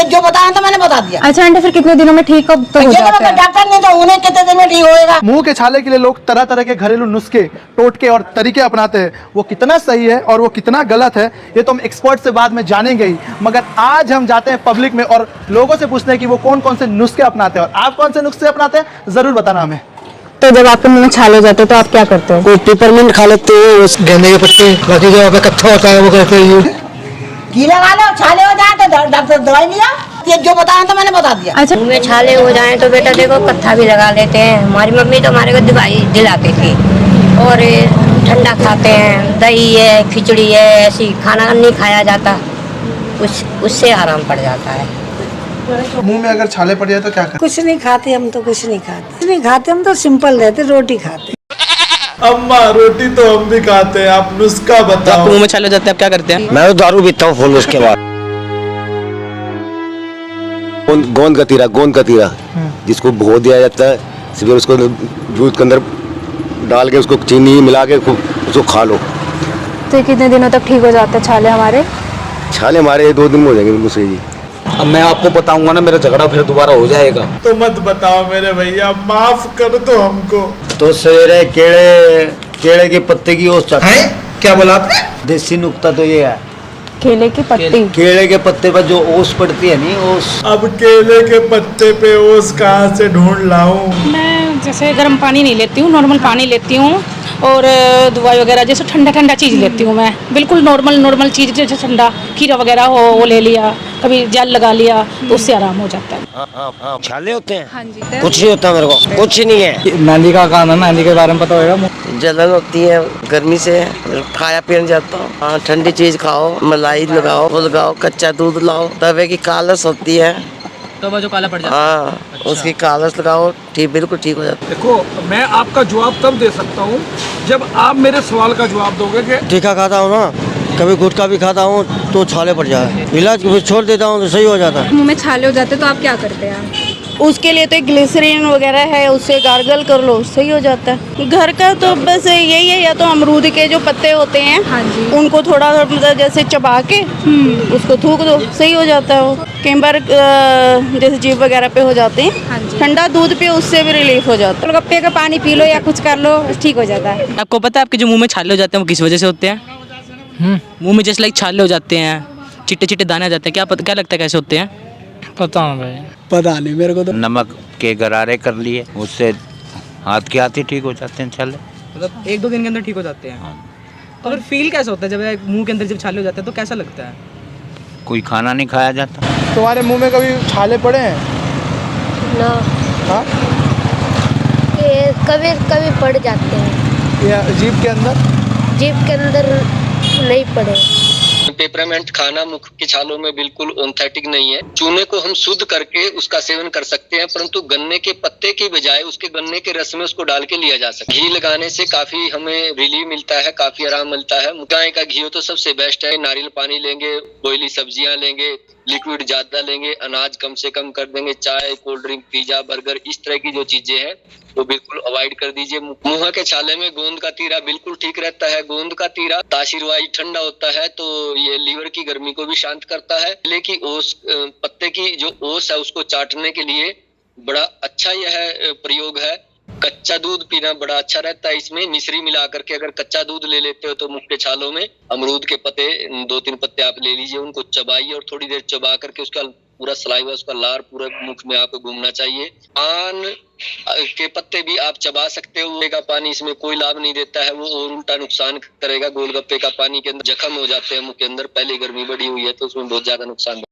जो बताया था मैंने बता दिया। अच्छा आंटी, फिर कितने दिनों में ठीक तो हो जाता है? डॉक्टर ने तो उन्हें कितने दिन में ठीक होएगा। मुंह के छाले के लिए लोग तरह तरह के घरेलू नुस्खे, टोटके और तरीके अपनाते हैं। वो कितना सही है और वो कितना गलत है ये तो हम एक्सपर्ट से बाद में जानेंगे ही। मगर आज हम जाते हैं पब्लिक में और लोगों से पूछते हैं कि वो कौन कौन से नुस्खे अपनाते हैं और आप कौन से नुस्खे अपनाते हैं, जरूर बताना हमें। तो जब आपके मुंह में छाले हो जाते हैं तो आप क्या करते हो? कोई पेपरमिंट खा लेते हैं, गेंदे के पत्ते, बाकी जो पे कच्चा होता है वो करते हैं। घी लगा लो, छाले हो जाए तो डॉक्टर दवाई लिया। ये जो बताया था मैंने बता दिया। अच्छा, मुंह में छाले हो जाएं तो बेटा देखो कत्था भी लगा लेते हैं। हमारी मम्मी तो हमारे को दवाई दिलाती थी। और ठंडा खाते हैं, दही है, खिचड़ी है, ऐसी खाना नहीं खाया जाता, उससे आराम पड़ जाता है। मुंह में अगर छाले पड़ जाए तो क्या करें? कुछ नहीं खाते हम तो, कुछ नहीं खाते हम तो सिंपल रहते, रोटी खाते। अम्मा रोटी तो हम भी खाते हैं, आप नुस्खा बताओ। मुंह में छाले हो जाते हैं, आप क्या करते हैं? मैं तो दारू पीता हूँ फुल। उसके बाद गोंद का तीरा जिसको भिगो दिया जाता है, फिर उसको दूध के अंदर डाल के उसको चीनी मिला के उसको खा लो। तो कितने दिनों तक ठीक हो जाते हैं छाले हमारे? छाले हमारे 2 दिन में हो जाएंगे मुझसे जी। अब मैं आपको बताऊंगा ना, मेरा झगड़ा फिर दोबारा हो जाएगा। तो मत बताओ मेरे भैया, माफ कर दो हमको। तो सवेरे केले के पत्ते की ओस चाटते हैं। क्या बोला आपने? देसी नुक्ता तो ये है, केले की पत्ती। केले के पत्ते पर जो ओस पड़ती है नी, ओस। अब केले के पत्ते पे ओस कहाँ से ढूंढ लाऊं? मैं जैसे गर्म पानी नहीं लेती हूँ, नॉर्मल पानी लेती हूँ। और दवाई वगैरह जैसे ठंडा चीज़ लेती हूँ मैं, बिल्कुल नॉर्मल चीज़, जैसे ठंडा खीरा वगैरह हो वो ले लिया, कभी जेल लगा लिया तो उससे आराम हो जाता है। छाले होते हैं? हाँ जी। कुछ नहीं होता मेरे को, कुछ नहीं है। मेहंदी का काम है, मेहंदी के बारे में पता होगा। जलन होती है गर्मी से, खाया पिया जाता हूँ। हाँ, ठंडी चीज खाओ, मलाई लगाओ, वो लगाओ, कच्चा दूध लाओ। तवे की कालस होती है तो वो जो काला पड़ जाता है। हाँ, अच्छा। उसकी कालस लगाओ, ठीक बिल्कुल ठीक हो जाता है। देखो, मैं आपका जवाब तब दे सकता हूँ जब आप मेरे सवाल का जवाब दोगे कि तीखा खाता हूँ ना, कभी गुटखा भी खाता हूँ तो छाले पड़ जाए, इलाज छोड़ देता हूँ तो सही हो जाता है। मुंह में छाले हो जाते हैं तो आप क्या करते हैं? उसके लिए तो ग्लिसरीन वगैरह है, उससे गार्गल कर लो, सही हो जाता है। घर का तो बस यही है, या तो अमरूद के जो पत्ते होते हैं, हाँ जी, उनको थोड़ा मतलब जैसे चबा के उसको थूक दो, सही हो जाता है। वो कई बार जैसे जीभ वगैरह पे हो जाते हैं, हाँ जी। ठंडा दूध पे उससे भी रिलीफ हो जाता है। गोलगप्पे का पानी पी लो या कुछ कर लो, ठीक हो जाता है। आपको पता है आपके जो मुंह में छाले हो जाते हैं वो किस वजह से होते हैं? मुंह में जैसे लाइक छाले हो जाते हैं, चिट्टे चिट्टे दाने आ जाते हैं, क्या लगता है कैसे होते हैं? पता नहीं भाई, पता नहीं मेरे को तो। नमक के गरारे कर लिए, उससे हाथ के हाथ ही ठीक हो जाते हैं छाले। मतलब 1-2 दिन के अंदर ठीक हो जाते हैं। तो फिर फील कैसा होता है जब मुंह के अंदर जब छाले हो जाते हैं, तो कैसा लगता है? कोई खाना नहीं खाया जाता। तुम्हारे मुंह में कभी छाले पड़े हैं? ना, हाँ? कभी कभी पड़ जाते हैं। या जीभ के अंदर? जीभ के अंदर नहीं पड़े। पेपरमेंट खाना मुख के छालों में बिल्कुल ओंथेटिक नहीं है। चूने को हम शुद्ध करके उसका सेवन कर सकते हैं, परंतु गन्ने के पत्ते की बजाय उसके गन्ने के रस में उसको डाल के लिया जा सकता है। घी लगाने से काफी हमें रिलीफ मिलता है, काफी आराम मिलता है। गाय का घी हो तो सबसे बेस्ट है। नारियल पानी लेंगे, बॉयली सब्जियां लेंगे, लिक्विड ज्यादा लेंगे, अनाज कम से कम कर देंगे, चाय, कोल्ड ड्रिंक, पिज्जा, बर्गर, इस तरह की जो चीजें हैं वो बिल्कुल अवॉइड कर दीजिए। मुंह के छाले में गोंद का तीरा बिल्कुल ठीक रहता है। गोंद का तीरा तासीरवाई ठंडा होता है तो ये लीवर की गर्मी को भी शांत करता है। केले की ओस, पत्ते की जो ओस है उसको चाटने के लिए बड़ा अच्छा यह प्रयोग है। कच्चा दूध पीना बड़ा अच्छा रहता है। इसमें मिश्री मिला करके अगर कच्चा दूध ले लेते हो तो मुख के छालों में अमरूद के पत्ते 2-3 पत्ते आप ले लीजिए, उनको चबाइए और थोड़ी देर चबा करके उसका पूरा सलाइवा, उसका लार पूरा मुख में आपको घूमना चाहिए। पान के पत्ते भी आप चबा सकते हो। का पानी इसमें कोई लाभ नहीं देता है, वो और उल्टा नुकसान करेगा। गोलगप्पे का पानी के अंदर जख्म हो जाते हैं मुख के अंदर, पहले गर्मी बढ़ी हुई है तो उसमें बहुत ज्यादा नुकसान